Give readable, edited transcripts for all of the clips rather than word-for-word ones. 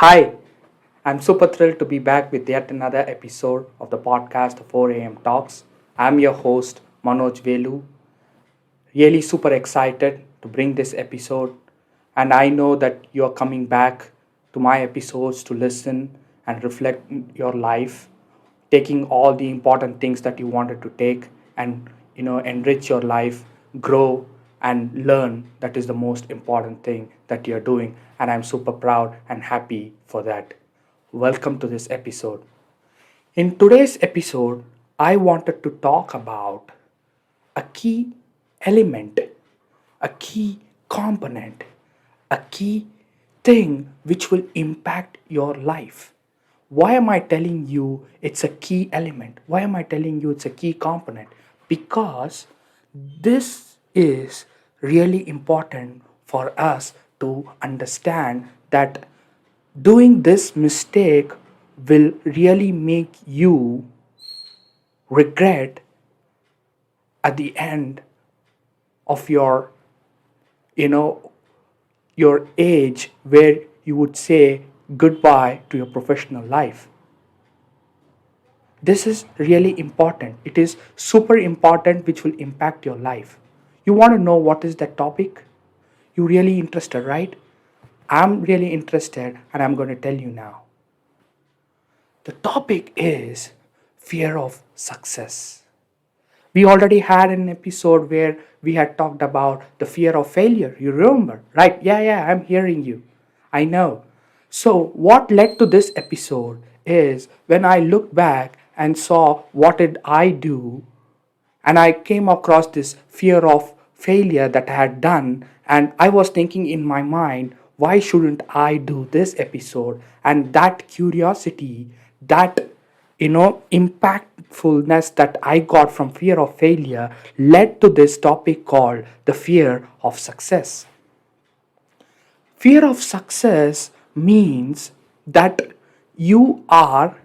Hi, I'm super thrilled to be back with yet another episode of the podcast 4 a.m. Talks. I'm your host, Manoj Velu. Really super excited to bring this episode, and I know that you're coming back to my episodes to listen and reflect your life, taking all the important things that you wanted to take and enrich your life, grow and learn. That is the most important thing that you're doing, and I'm super proud and happy for that. Welcome to this episode. In today's episode, I wanted to talk about a key element, a key component, a key thing which will impact your life. Why am I telling you it's a key element? Why am I telling you it's a key component? Because this is really important for us to understand that doing this mistake will really make you regret at the end of you know your age where you would say goodbye to your professional life. This is really important. It is super important, which will impact your life. You want to know what is that topic? You really interested, right? I'm really interested, and I'm going to tell you now. The topic is fear of success. We already had an episode where we had talked about the fear of failure. You remember, right? Yeah, I'm hearing you. I know. So, what led to this episode is when I looked back and saw what did I do, and I came across this fear of failure that I had done, and I was thinking in my mind, why shouldn't I do this episode? And that curiosity, that impactfulness that I got from fear of failure led to this topic called the fear of success. Fear of success means that you are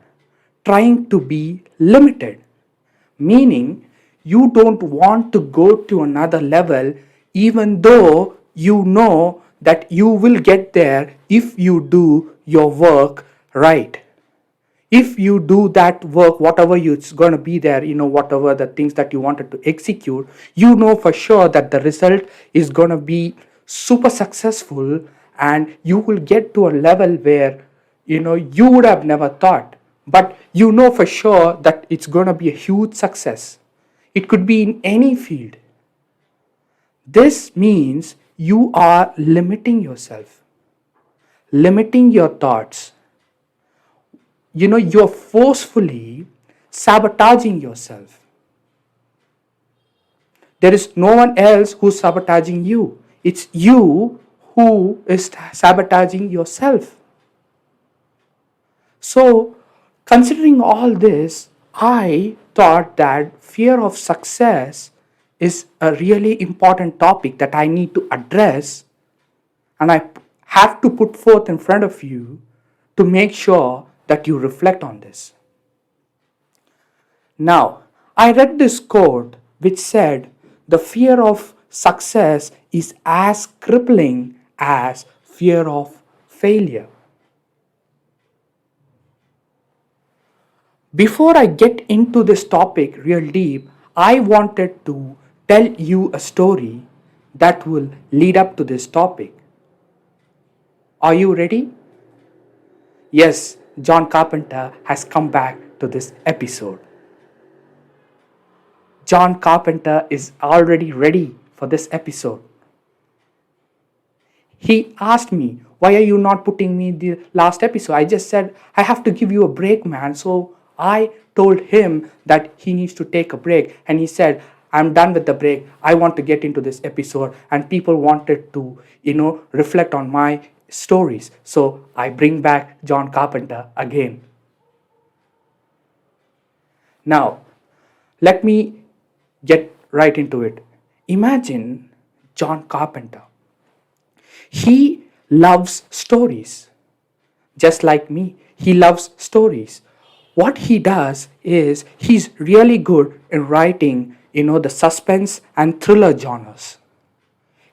trying to be limited, meaning you don't want to go to another level even though you know that you will get there if you do your work right. If you do that work, whatever it's going to be there, whatever the things that you wanted to execute, you know for sure that the result is going to be super successful, and you will get to a level where you would have never thought, but you know for sure that it's going to be a huge success. It could be in any field. This means you are limiting yourself, limiting your thoughts. You're forcefully sabotaging yourself. There is no one else who's sabotaging you. It's you who is sabotaging yourself. So, considering all this, I thought that fear of success is a really important topic that I need to address, and I have to put forth in front of you to make sure that you reflect on this. Now, I read this quote which said, the fear of success is as crippling as fear of failure. Before I get into this topic real deep, I wanted to tell you a story that will lead up to this topic. Are you ready? Yes, John Carpenter has come back to this episode. John Carpenter is already ready for this episode. He asked me, why are you not putting me in the last episode? I just said, I have to give you a break, man. So I told him that he needs to take a break. And he said, I'm done with the break. I want to get into this episode. And people wanted to, reflect on my stories. So I bring back John Carpenter again. Now, let me get right into it. Imagine John Carpenter. He loves stories. Just like me, he loves stories. What he does is he's really good in writing, the suspense and thriller genres.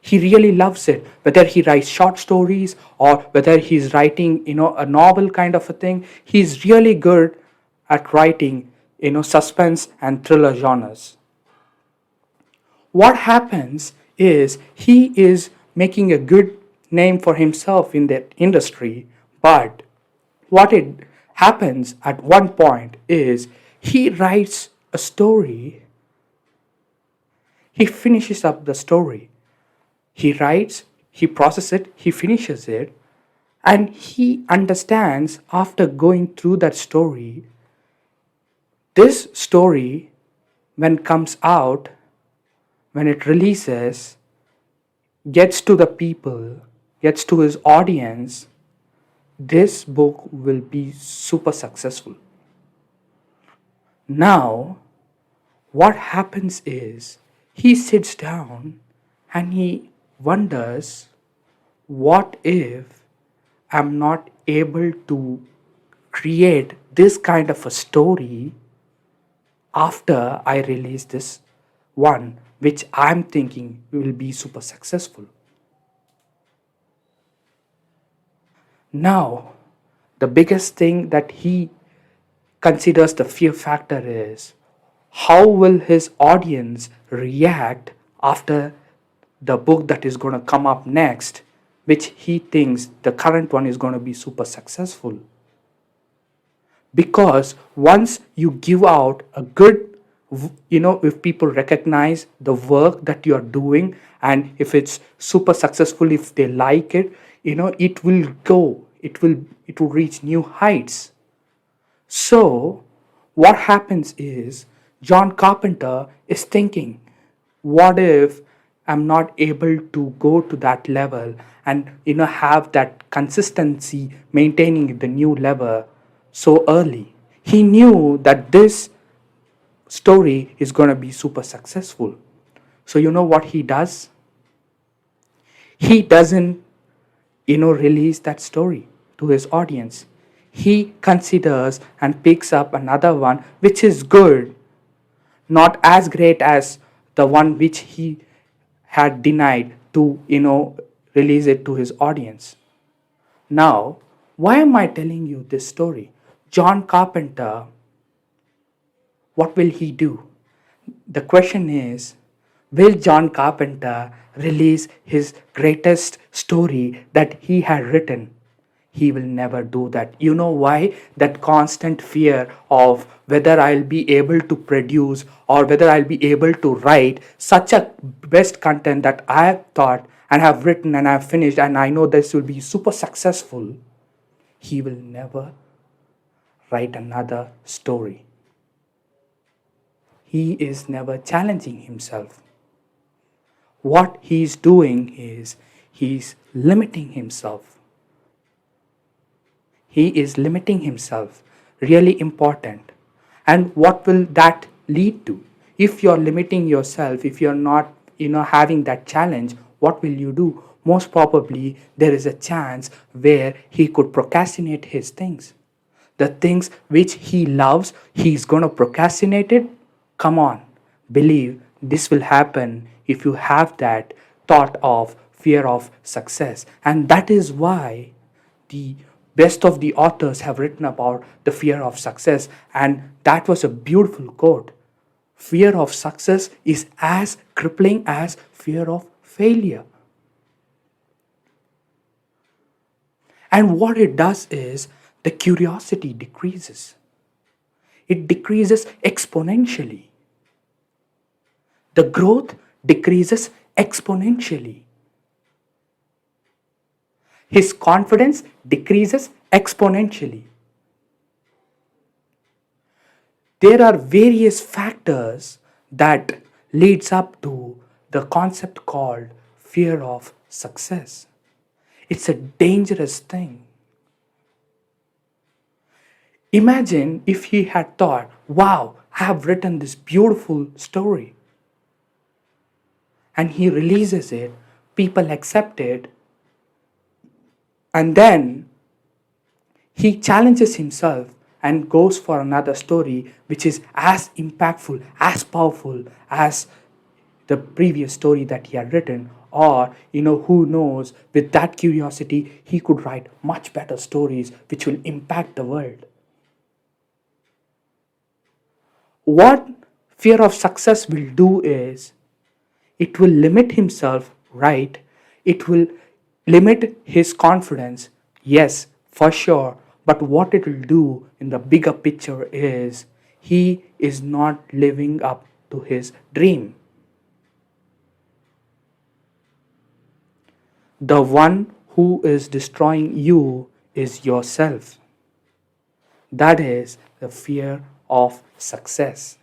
He really loves it, whether he writes short stories or whether he's writing, a novel kind of a thing. He's really good at writing, suspense and thriller genres. What happens is he is making a good name for himself in that industry, but what it happens at one point is he writes a story, he finishes up the story, he writes, he processes it, he finishes it, and he understands after going through that story, this story, when comes out, when it releases, gets to the people, gets to his audience, this book will be super successful. Now, what happens is he sits down and he wonders, what if I'm not able to create this kind of a story after I release this one, which I'm thinking will be super successful? Now, the biggest thing that he considers the fear factor is how will his audience react after the book that is going to come up next, which he thinks the current one is going to be super successful. Because once you give out a good, if people recognize the work that you are doing, and if it's super successful, if they like it, it will go, it will reach new heights. So what happens is John Carpenter is thinking, what if I'm not able to go to that level and have that consistency maintaining the new level so early? He knew that this story is going to be super successful. So you know what he does? He doesn't release that story to his audience. He considers and picks up another one which is good, not as great as the one which he had denied to release it to his audience. Now, why am I telling you this story? John Carpenter, what will he do? The question is, will John Carpenter release his greatest story that he had written? He will never do that. You know why? That constant fear of whether I'll be able to produce or whether I'll be able to write such a best content that I have thought and have written and have finished and I know this will be super successful. He will never write another story. He is never challenging himself. What he's doing is he's limiting himself. He is limiting himself. Really important. And what will that lead to? If you're limiting yourself, if you're not, having that challenge, what will you do? Most probably, there is a chance where he could procrastinate his things. The things which he loves, he's going to procrastinate it. Come on, believe this will happen if you have that thought of fear of success. And that is why the best of the authors have written about the fear of success. And that was a beautiful quote. Fear of success is as crippling as fear of failure. And what it does is the curiosity decreases. It decreases exponentially. The growth decreases exponentially. His confidence decreases exponentially. There are various factors that leads up to the concept called fear of success. It's a dangerous thing. Imagine if he had thought, wow, I have written this beautiful story. And he releases it, people accept it, and then he challenges himself and goes for another story which is as impactful, as powerful as the previous story that he had written, Or, who knows, with that curiosity, he could write much better stories which will impact the world. What fear of success will do is it will limit himself, right? It will limit his confidence, yes, for sure. But what it will do in the bigger picture is he is not living up to his dream. The one who is destroying you is yourself. That is the fear of success.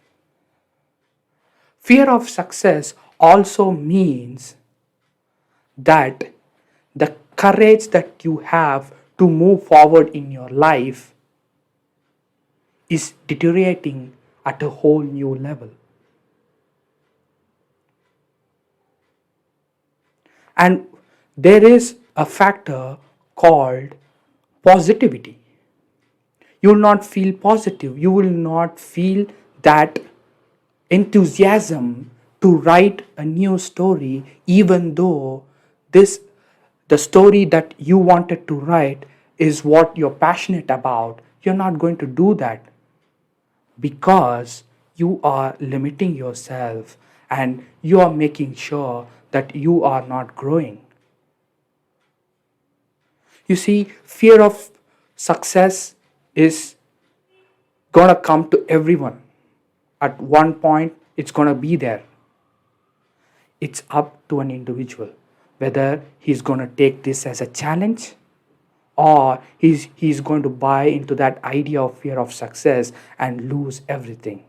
Fear of success also means that the courage that you have to move forward in your life is deteriorating at a whole new level. And there is a factor called positivity. You will not feel positive. You will not feel that enthusiasm to write a new story, even though this the story that you wanted to write is what you're passionate about. You're not going to do that because you are limiting yourself and you are making sure that you are not growing. You see, fear of success is gonna come to everyone. At one point, it's gonna be there. It's up to an individual whether he's gonna take this as a challenge or he's going to buy into that idea of fear of success and lose everything.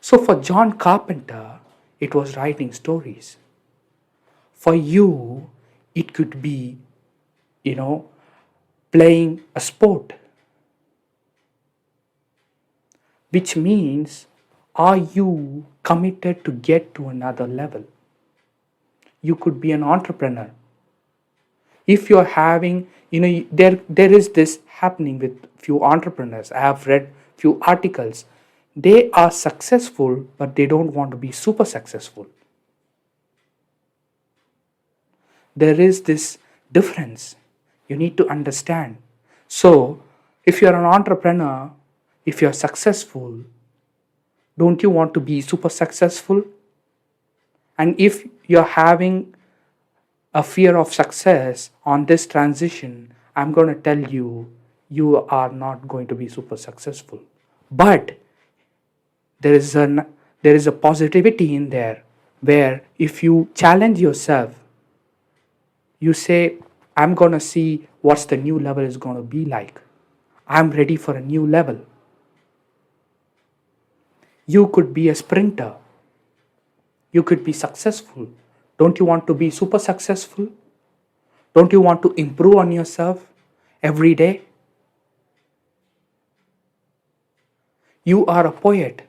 So for John Carpenter, it was writing stories. For you, it could be, you know, playing a sport, which means, are you committed to get to another level? You could be an entrepreneur. If you're having, there is this happening with few entrepreneurs. I have read few articles. They are successful, but they don't want to be super successful. There is this difference you need to understand. So, if you're an entrepreneur, if you're successful, don't you want to be super successful? And if you're having a fear of success on this transition, I'm going to tell you, you are not going to be super successful. But there is a positivity in there where if you challenge yourself, you say, I'm going to see what's the new level is going to be like. I'm ready for a new level. You could be a sprinter. You could be successful. Don't you want to be super successful? Don't you want to improve on yourself every day? You are a poet.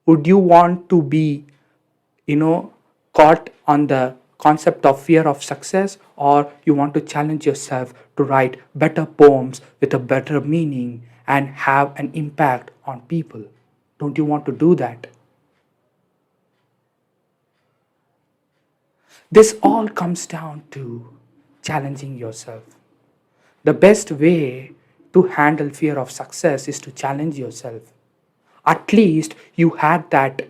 Would you want to be, caught on the concept of fear of success, or you want to challenge yourself to write better poems with a better meaning and have an impact on people? Don't you want to do that? This all comes down to challenging yourself. The best way to handle fear of success is to challenge yourself. At least you had that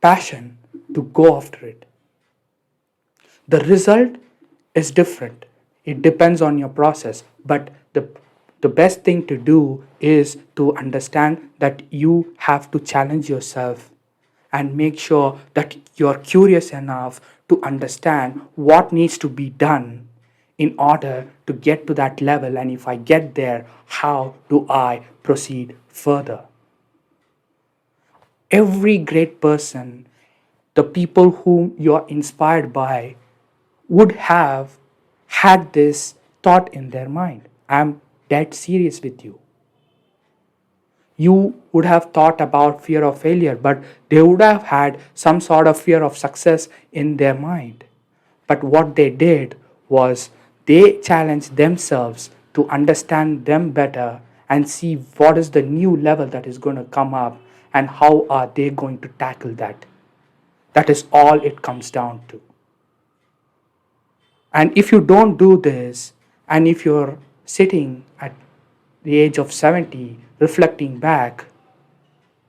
passion to go after it. The result is different. It depends on your process. But the best thing to do is to understand that you have to challenge yourself and make sure that you're curious enough to understand what needs to be done in order to get to that level. And if I get there, how do I proceed further? Every great person, the people whom you're inspired by, would have had this thought in their mind. I'm dead serious with you. You would have thought about fear of failure, but they would have had some sort of fear of success in their mind. But what they did was they challenged themselves to understand them better and see what is the new level that is going to come up and how are they going to tackle that. That is all it comes down to. And if you don't do this, and if you're sitting at the age of 70 reflecting back,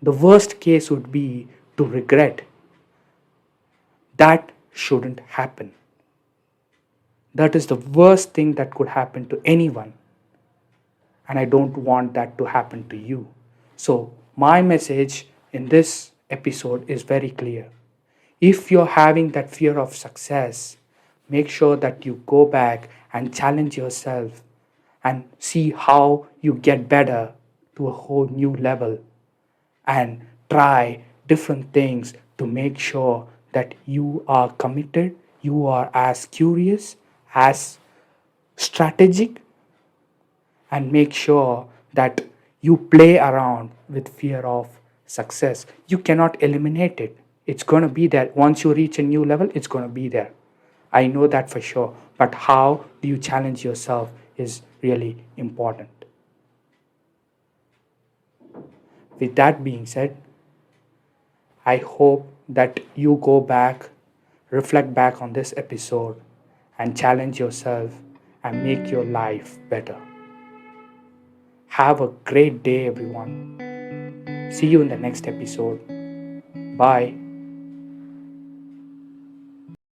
the worst case would be to regret. That shouldn't happen. That is the worst thing that could happen to anyone. And I don't want that to happen to you. So, my message in this episode is very clear. If you're having that fear of success, make sure that you go back and challenge yourself and see how you get better to a whole new level, and try different things to make sure that you are committed, you are as curious, as strategic, and make sure that you play around with fear of success. You cannot eliminate it. It's going to be there. Once you reach a new level, it's going to be there. I know that for sure. But how do you challenge yourself is really important. With that being said, I hope that you go back, reflect back on this episode, and challenge yourself and make your life better. Have a great day, everyone. See you in the next episode. Bye.